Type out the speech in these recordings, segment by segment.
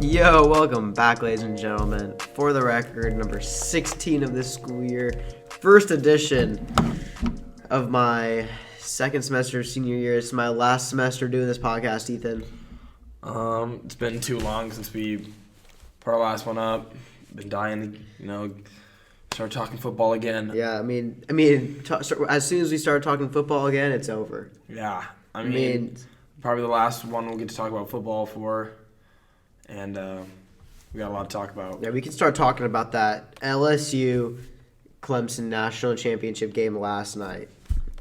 Yo, welcome back, ladies and gentlemen. For the record, number 16 of this school year, first edition of my second semester of senior year. It's my last semester doing this podcast, Ethan. It's been too long since we put our last one up. Been dying to, start talking football again. Yeah, as soon as we start talking football again, it's over. Yeah, probably the last one we'll get to talk about football for, and we got a lot to talk about. Yeah, we can start talking about that LSU Clemson national championship game last night.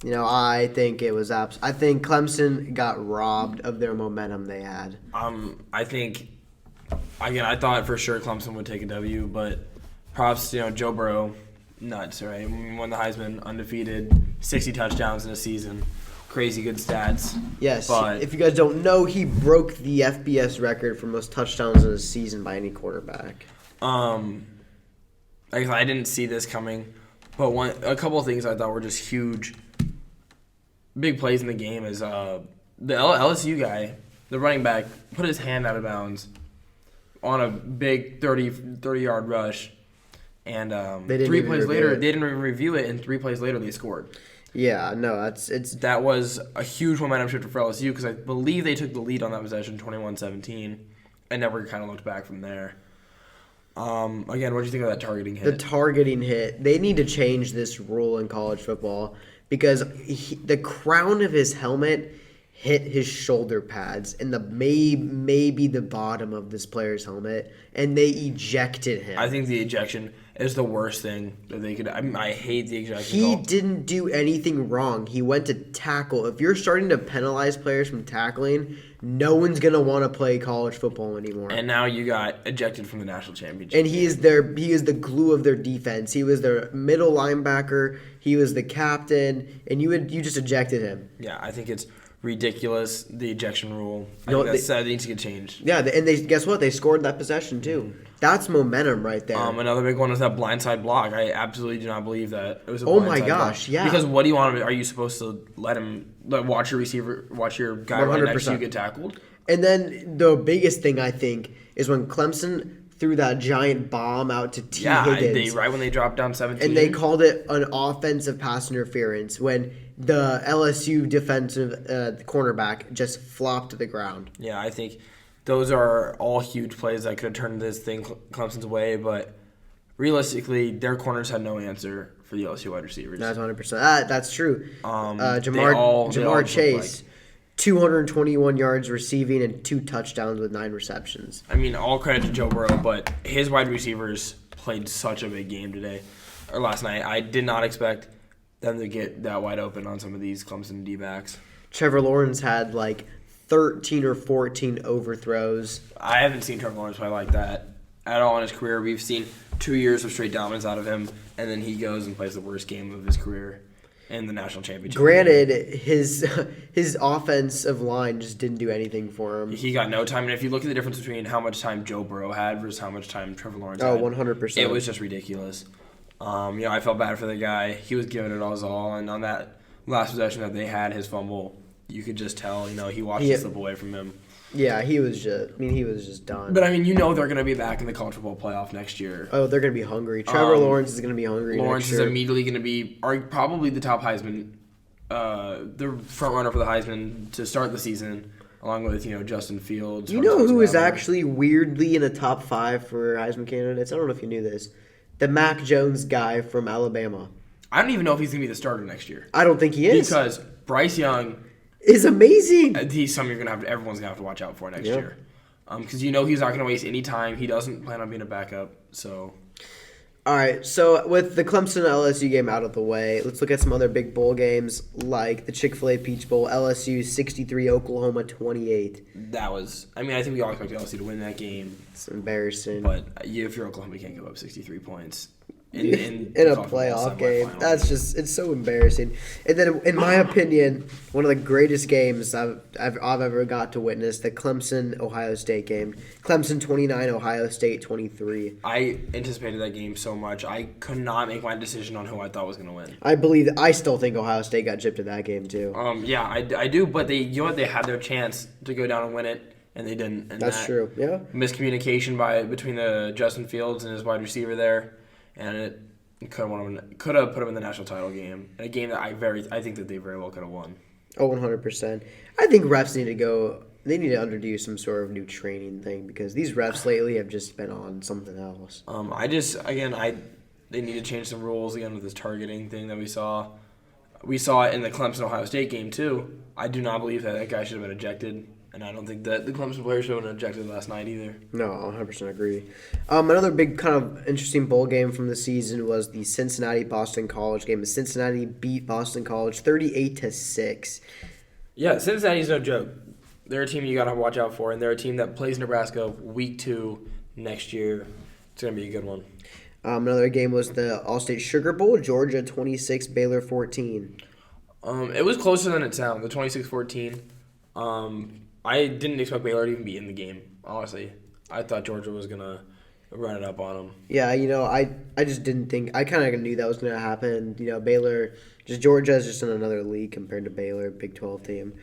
I think it was I think Clemson got robbed of their momentum they had. I thought for sure Clemson would take a W, but props to Joe Burrow, nuts, right? We won the Heisman, undefeated, 60 touchdowns in a season, crazy good stats. Yes, but if you guys don't know, he broke the FBS record for most touchdowns in a season by any quarterback. I didn't see this coming, but a couple of things I thought were just huge, big plays in the game is the LSU guy, the running back, put his hand out of bounds on a big 30-yard rush, and 3 plays later, they didn't even review it, and 3 plays later they scored. Yeah, no, that was a huge momentum shifter for LSU because I believe they took the lead on that possession 21-17 and never kind of looked back from there. Again, what do you think of that targeting hit? The targeting hit. They need to change this rule in college football because the crown of his helmet hit his shoulder pads and maybe the bottom of this player's helmet, and they ejected him. I think the ejection is the worst thing that they could. I hate the ejection. He didn't do anything wrong. He went to tackle. If you're starting to penalize players from tackling, no one's gonna want to play college football anymore. And now you got ejected from the national championship. And he is the glue of their defense. He was their middle linebacker. He was the captain, and you just ejected him. Yeah, I think it's ridiculous, the ejection rule. I think that needs to get changed. Yeah, and guess what? They scored that possession too. That's momentum right there. Another big one is that blindside block. I absolutely do not believe that it was a blindside block. Oh my gosh, yeah. Because what do you want? Are you supposed to let him watch your receiver, watch your guy 100%. Right next to you get tackled? And then the biggest thing I think is when Clemson threw that giant bomb out to T. Higgins. Right when they dropped down 17. And they called it an offensive pass interference when the LSU defensive cornerback just flopped to the ground. Yeah, I think those are all huge plays that could have turned this thing Clemson's way, but realistically, their corners had no answer for the LSU wide receivers. That's 100%. That's true. Jamar Chase, 221 yards receiving and 2 touchdowns with 9 receptions. All credit to Joe Burrow, but his wide receivers played such a big game last night. I did not expect them to get that wide open on some of these Clemson D-backs. Trevor Lawrence had 13 or 14 overthrows. I haven't seen Trevor Lawrence play like that at all in his career. We've seen 2 years of straight dominance out of him, and then he goes and plays the worst game of his career in the national championship. Granted, his offensive line just didn't do anything for him. He got no time, and if you look at the difference between how much time Joe Burrow had versus how much time Trevor Lawrence had, 100%. It was just ridiculous. I felt bad for the guy. He was giving it all his all, and on that last possession that they had, his fumble, you could just tell, he watched it slip away from him. Yeah, he was just done. But, they're going to be back in the college football playoff next year. Oh, they're going to be hungry. Trevor Lawrence is going to be hungry Lawrence next year. is immediately going to be probably the top Heisman, the front runner for the Heisman to start the season, along with, Justin Fields. You know who is actually weirdly in the top 5 for Heisman candidates? I don't know if you knew this. The Mac Jones guy from Alabama. I don't even know if he's going to be the starter next year. I don't think he is. Because Bryce Young is amazing. He's something everyone's gonna have to watch out for next year, because he's not gonna waste any time. He doesn't plan on being a backup. So, all right. So with the Clemson LSU game out of the way, let's look at some other big bowl games like the Chick-fil-A Peach Bowl. LSU 63, Oklahoma 28. That was. I think we all expected LSU to win that game. It's embarrassing. But if you're Oklahoma, you can't give up 63 points. In a playoff game. That's it's so embarrassing. And then, in my opinion, one of the greatest games I've ever got to witness, the Clemson-Ohio State game. Clemson 29, Ohio State 23. I anticipated that game so much. I could not make my decision on who I thought was going to win. I still think Ohio State got gypped in that game, too. I do, but they had their chance to go down and win it. and they didn't. And That's true. Yeah. Miscommunication between the Justin Fields and his wide receiver there, and it could have put him in the national title game. A game that I think that they very well could have won. Oh, 100%. I think refs need to go. They need to underdo some sort of new training thing because these refs lately have just been on something else. They need to change some rules again with this targeting thing that we saw. We saw it in the Clemson-Ohio State game too. I do not believe that guy should have been ejected, and I don't think that the Clemson player should have been ejected last night either. No, I 100% agree. Another big kind of interesting bowl game from the season was the Cincinnati-Boston College game. Cincinnati beat Boston College 38-6. Yeah, Cincinnati's no joke. They're a team you got to watch out for, and they're a team that plays Nebraska week 2 next year. It's going to be a good one. Another game was the All-State Sugar Bowl, Georgia 26, Baylor 14. It was closer than it sounded, the 26-14. I didn't expect Baylor to even be in the game, honestly. I thought Georgia was going to run it up on them. Yeah, I just didn't think – I kind of knew that was going to happen. Baylor – Georgia is just in another league compared to Baylor, Big 12 team.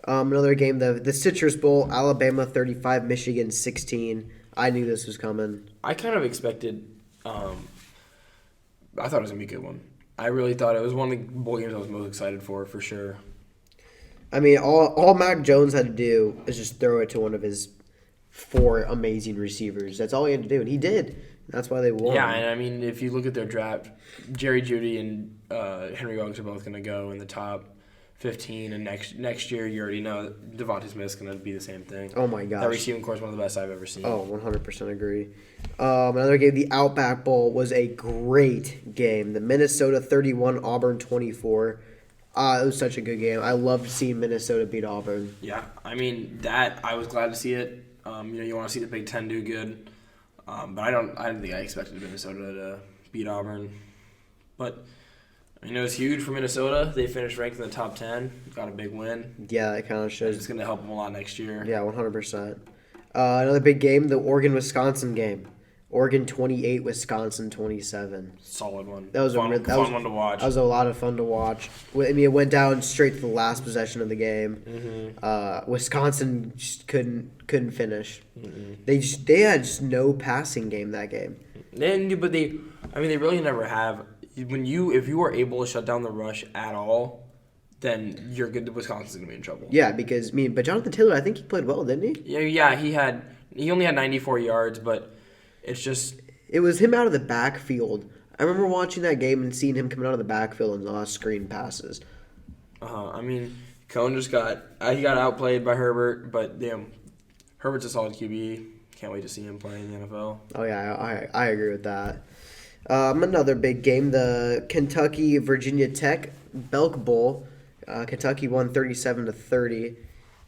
Another game, the Citrus Bowl, Alabama 35, Michigan 16. I knew this was coming. I kind of expected I thought it was going to be a good one. I really thought it was one of the bowl games I was most excited for sure. I mean, all Mac Jones had to do is just throw it to one of his 4 amazing receivers. That's all he had to do, and he did. That's why they won. Yeah, and I mean, if you look at their draft, Jerry Jeudy and Henry Ruggs are both going to go in the top 15, and next year you already know Devontae Smith's going to be the same thing. Oh my gosh. That receiving core is one of the best I've ever seen. Oh, 100% agree. Another game, the Outback Bowl, was a great game. The Minnesota 31, Auburn 24. It was such a good game. I loved seeing Minnesota beat Auburn. Yeah, I mean I was glad to see it. You want to see the Big Ten do good, but I didn't think I expected Minnesota to beat Auburn, but. It was huge for Minnesota. They finished ranked in the top 10. Got a big win. Yeah, it kind of shows. It's going to help them a lot next year. Yeah, 100%. Another big game, the Oregon-Wisconsin game. Oregon 28, Wisconsin 27. Solid one. That was fun one to watch. That was a lot of fun to watch. I mean, it went down straight to the last possession of the game. Mm-hmm. Wisconsin just couldn't finish. Mm-hmm. They had just no passing game that game. They really never have. If you are able to shut down the rush at all, then you're good. Wisconsin's gonna be in trouble. Yeah, because but Jonathan Taylor, I think he played well, didn't he? Yeah. He only had 94 yards, but it's just it was him out of the backfield. I remember watching that game and seeing him coming out of the backfield and lost screen passes. Cohen just got outplayed by Herbert, but damn, Herbert's a solid QB. Can't wait to see him play in the NFL. Oh yeah, I agree with that. Another big game, the Kentucky-Virginia Tech Belk Bowl. Kentucky won 37-30.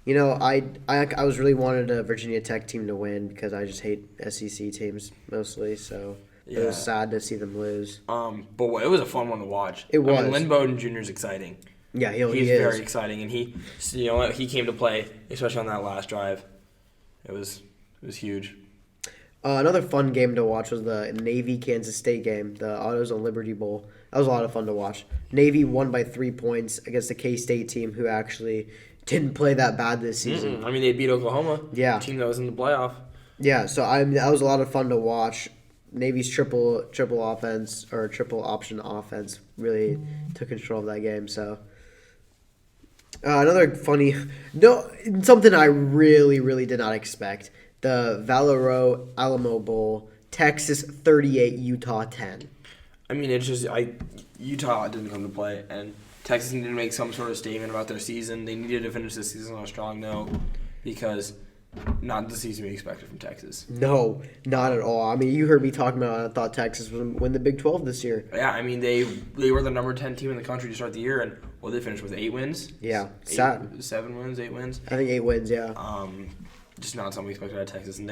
I was really wanted a Virginia Tech team to win because I just hate SEC teams mostly. So it was sad to see them lose. But it was a fun one to watch. It was. Lynn Bowden Jr. is exciting. Yeah, he's very exciting, and he came to play, especially on that last drive. It was huge. Another fun game to watch was the Navy-Kansas State game, the Autos on Liberty Bowl. That was a lot of fun to watch. Navy won by 3 points against the K-State team, who actually didn't play that bad this season. They beat Oklahoma. Yeah, the team that was in the playoff. Yeah, so that was a lot of fun to watch. Navy's triple offense or triple option offense really took control of that game. So another something I really did not expect. The Valero Alamo Bowl, Texas 38, Utah 10. It's just Utah didn't come to play, and Texas needed to make some sort of statement about their season. They needed to finish this season on a strong note because not the season we expected from Texas. No, not at all. You heard me talking about I thought Texas would win the Big 12 this year. Yeah, they were the number 10 team in the country to start the year, and they finished with 8 wins. Yeah, 7 wins, 8 wins. I think 8 wins. Yeah. Just not something we expected out of Texas, and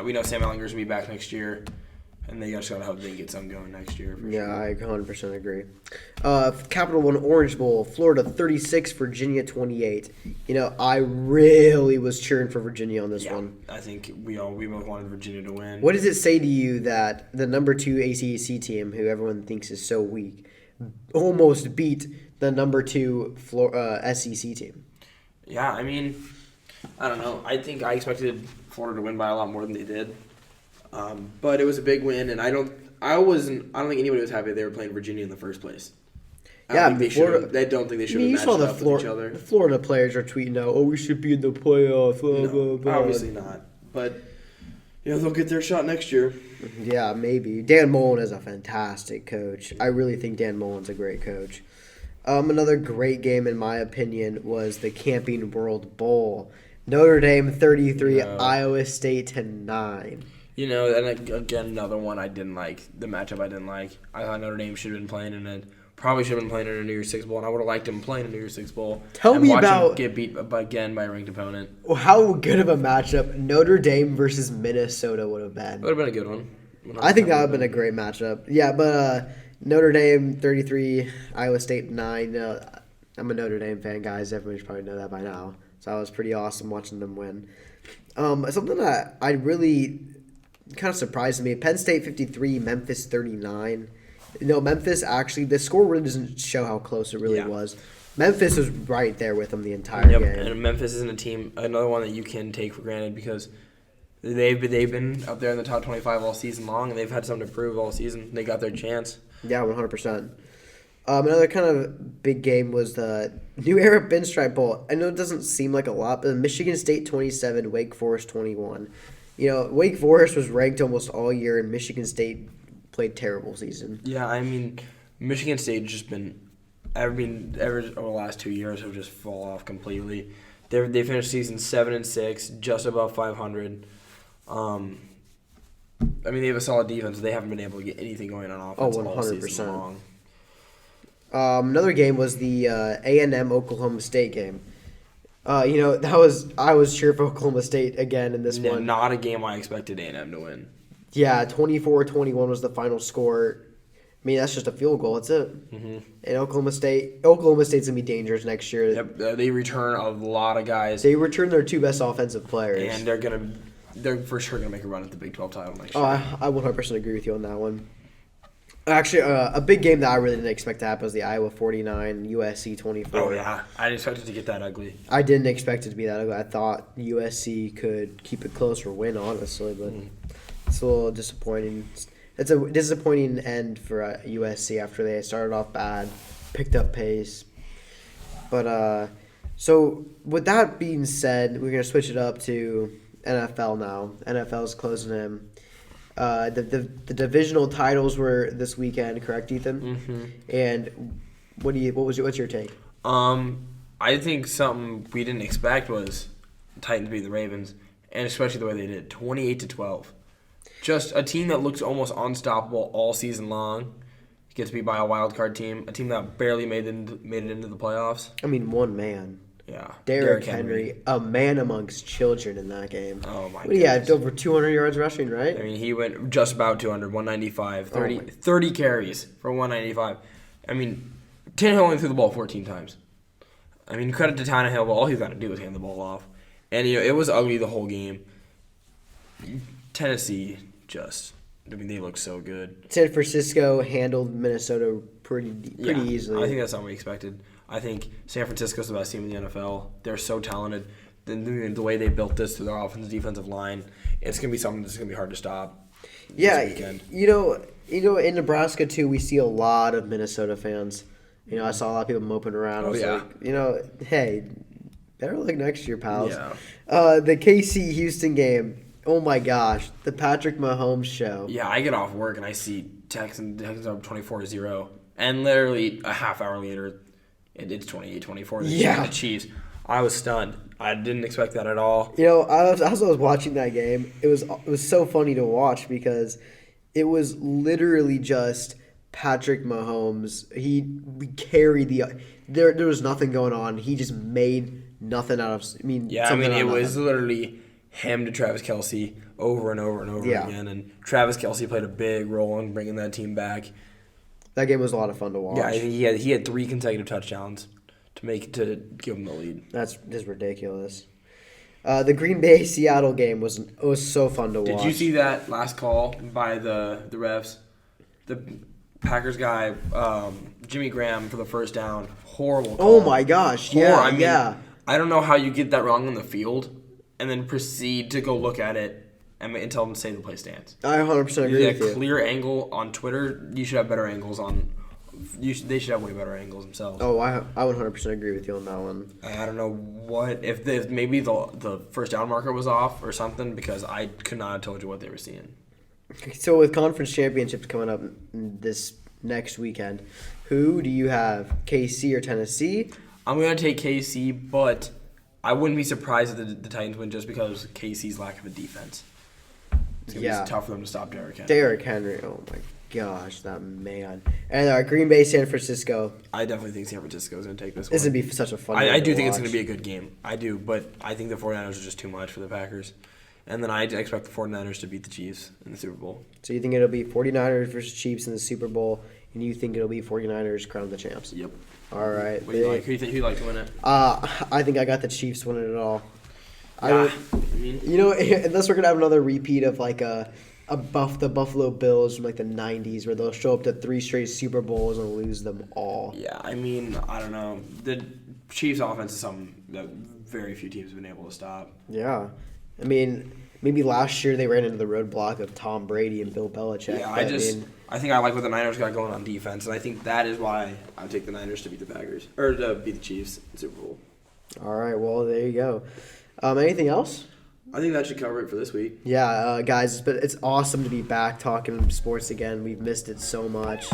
we know Sam Ehlinger's gonna be back next year, and they just gotta hope they get something going next year. Yeah, sure. I 100% agree. Capital One Orange Bowl, Florida 36, Virginia 28. I really was cheering for Virginia on this one. I think we both wanted Virginia to win. What does it say to you that the number 2 ACC team, who everyone thinks is so weak, almost beat the number 2 SEC team? Yeah, I don't know. I think I expected Florida to win by a lot more than they did. But it was a big win, and I don't think anybody was happy they were playing Virginia in the first place. I don't think they should have matched saw up with each other. The Florida players are tweeting out, "Oh, we should be in the playoff." Blah, blah, blah. Obviously not. But they'll get their shot next year. Yeah, maybe. Dan Mullen is a fantastic coach. I really think Dan Mullen's a great coach. Another great game, in my opinion, was the Camping World Bowl. Notre Dame 33, Iowa State 9. And again, another one I didn't like. The matchup I didn't like. I thought Notre Dame should have been playing in it. Probably should have been playing in a New Year's Six Bowl, and I would have liked him playing a New Year's Six Bowl. Tell me about him get beat again by a ranked opponent. How good of a matchup Notre Dame versus Minnesota would have been. Would have been a good one. I think that would have been a great matchup. Yeah, but Notre Dame 33, Iowa State 9. I'm a Notre Dame fan, guys. Everybody should probably know that by now. So it was pretty awesome watching them win. Something that I really kind of surprised me: Penn State 53, Memphis 39. Memphis actually, the score really doesn't show how close it really was. Memphis was right there with them the entire game. And Memphis isn't a team, another one that you can take for granted because they've been up there in the top 25 all season long, and they've had something to prove all season. They got their chance. Yeah, 100%. Another kind of big game was the New Era Pinstripe Bowl. I know it doesn't seem like a lot, but Michigan State 27, Wake Forest 21. Wake Forest was ranked almost all year, and Michigan State played terrible season. Yeah, I mean, Michigan State just been over the last 2 years have just fall off completely. They finished season 7-6, just above 500. They have a solid defense. They haven't been able to get anything going on offense all season long. Another game was the A&M Oklahoma State game. I was cheering for Oklahoma State again in this one. Not a game I expected A&M to win. Yeah, 24-21 was the final score. I mean, that's just a field goal. That's it. Mm-hmm. And Oklahoma State's going to be dangerous next year. Yep, they return a lot of guys. They return their two best offensive players. And they're for sure going to make a run at the Big 12 title next year. I 100% agree with you on that one. Actually, a big game that I really didn't expect to happen was the Iowa 49, USC 24. Oh, yeah. I didn't expect it to get that ugly. I didn't expect it to be that ugly. I thought USC could keep it close or win, honestly, but it's a little disappointing. It's a disappointing end for USC after they started off bad, picked up pace. But so with that being said, we're going to switch it up to NFL now. NFL's closing in. The divisional titles were this weekend, correct, Ethan? Mm-hmm. And what's your take? I think something we didn't expect was Titans beat the Ravens, and especially the way they did, 28-12. Just a team that looks almost unstoppable all season long gets beat by a wild card team, a team that barely made it into the playoffs. I mean, one man. Yeah, Derrick Henry, a man amongst children in that game. Oh, my God. Yeah, over 200 yards rushing, right? I mean, he went just about 200, 195, 30 carries for 195. I mean, Tannehill only threw the ball 14 times. I mean, credit to Tannehill, but all he's got to do is hand the ball off. And, it was ugly the whole game. Tennessee they look so good. San Francisco handled Minnesota pretty easily. I think that's not what we expected. I think San Francisco's the best team in the NFL. They're so talented. The way they built this through their offensive defensive line, it's going to be something that's going to be hard to stop this weekend. In Nebraska, too, we see a lot of Minnesota fans. I saw a lot of people moping around. Hey, better luck next year, pals. Yeah. The KC Houston game. Oh my gosh, the Patrick Mahomes show. Yeah, I get off work and I see Texans up 24-0, and literally a half hour later, it's 28-24. The Chiefs. I was stunned. I didn't expect that at all. As I was watching that game, it was so funny to watch because it was literally just Patrick Mahomes. We carried there was nothing going on. He just made nothing out of. It was literally him to Travis Kelce over and over and over again, and Travis Kelce played a big role in bringing that team back. That game was a lot of fun to watch. Yeah, I think he had 3 consecutive touchdowns to give him the lead. That's just ridiculous. The Green Bay Seattle game was so fun to watch. Did you see that last call by the refs? The Packers guy, Jimmy Graham for the first down. Horrible call. Oh my gosh! Yeah, I don't know how you get that wrong on the field and then proceed to go look at it and tell them to say the play stands. I 100% agree with A you. clear angle on Twitter, you should have better angles on. They should have way better angles themselves. Oh, I 100% agree with you on that one. I don't know what if maybe the first down marker was off or something because I could not have told you what they were seeing. So with conference championships coming up this next weekend, who do you have? KC or Tennessee? I'm gonna take KC, but I wouldn't be surprised if the Titans win just because KC's lack of a defense. It's gonna be tough for them to stop Derrick Henry. Derrick Henry. Oh my gosh, that man. And Green Bay, San Francisco. I definitely think San Francisco is gonna take this one. This would be such a fun. I game do to think it's watch. gonna be a good game. I do, but I think the 49ers are just too much for the Packers. And then I expect the 49ers to beat the Chiefs in the Super Bowl. So you think it'll be 49ers versus Chiefs in the Super Bowl, and you think it'll be 49ers crown the champs? Yep. All right. What do you like? Who you like to win it? I think I got the Chiefs winning it all. Yeah, Unless we're gonna have another repeat of like the Buffalo Bills from like the '90s, where they'll show up to 3 straight Super Bowls and lose them all. yeah, I mean, I don't know. The Chiefs' offense is something that very few teams have been able to stop. Yeah, I mean, maybe last year they ran into the roadblock of Tom Brady and Bill Belichick. Yeah, but I think I like what the Niners got going on defense, and I think that is why I take the Niners to beat the Packers or to beat the Chiefs in Super Bowl. All right, well there you go. Anything else? I think that should cover it for this week. Yeah, guys, but it's awesome to be back talking sports again. We've missed it so much.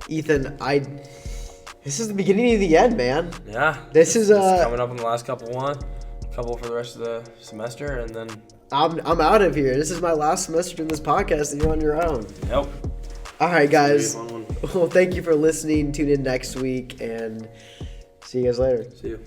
Ethan, this is the beginning of the end, man. Yeah, This is coming up in the last couple for the rest of the semester, and then I'm out of here. This is my last semester doing this podcast, and you're on your own. yep. All right, guys. It's gonna be a fun one. Well, thank you for listening. Tune in next week, and see you guys later. See you.